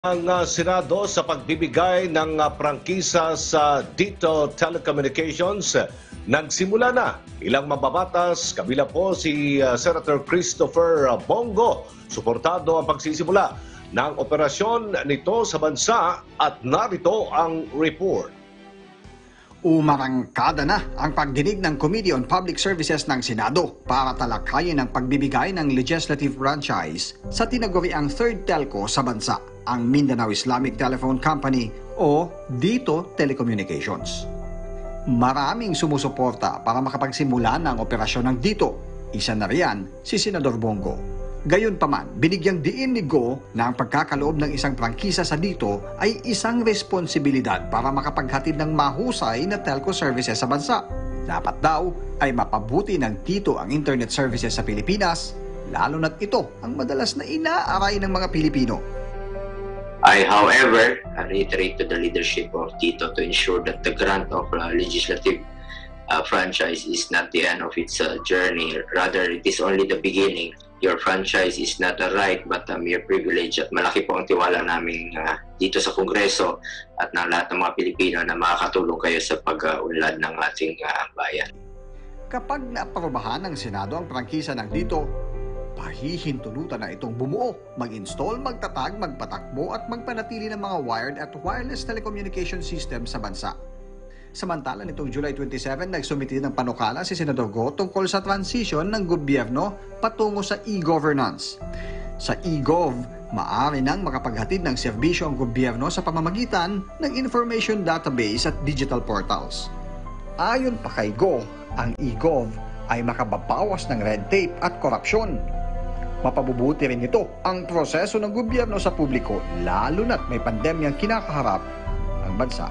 Ang Senado sa pagbibigay ng prangkisa sa Dito Telecommunications nagsimula na. Ilang mababatas, kabila po si Senator Christopher Bongo. Suportado ang pagsisimula ng operasyon nito sa bansa at narito ang report. Umarangkada na ang pagdinig ng Committee on Public Services ng Senado para talakayin ang pagbibigay ng legislative franchise sa tinaguriang third telco sa bansa, ang Mindanao Islamic Telephone Company o Dito Telecommunications. Maraming sumusuporta para makapagsimula ng operasyon ng Dito. Isa na riyan si Senador Bongo. Gayunpaman, binigyang diin ni Go na ang pagkakaloob ng isang prangkisa sa Dito ay isang responsibilidad para makapaghatid ng mahusay na telco services sa bansa. Dapat daw ay mapabuti ng Dito ang internet services sa Pilipinas, lalo na't ito ang madalas na inaaray ng mga Pilipino. I, however, reiterate to the leadership of Dito to ensure that the grant of legislative franchise is not the end of its journey. Rather, it is only the beginning. Your franchise is not a right but a mere privilege, at malaki po ang tiwala namin dito sa Kongreso at ng lahat ng mga Pilipino na makakatulong kayo sa pag-unlad ng ating bayan. Kapag naaprobahan ng Senado ang prangkisa ng Dito, pahihintulutan na itong bumuo, mag-install, magtatag, magpatakbo at magpanatili ng mga wired at wireless telecommunication system sa bansa. Samantala, nitong July 27, nagsumiti ng panukala si Senador Go tungkol sa transition ng gobyerno patungo sa e-governance. Sa e-gov, maaari nang makapaghatid ng serbisyo ang gobyerno sa pamamagitan ng information database at digital portals. Ayon pa kay Go, ang e-gov ay makababawas ng red tape at korupsyon. Mapabubuti rin ito ang proseso ng gobyerno sa publiko, lalo na't may pandemyang kinakaharap ang bansa.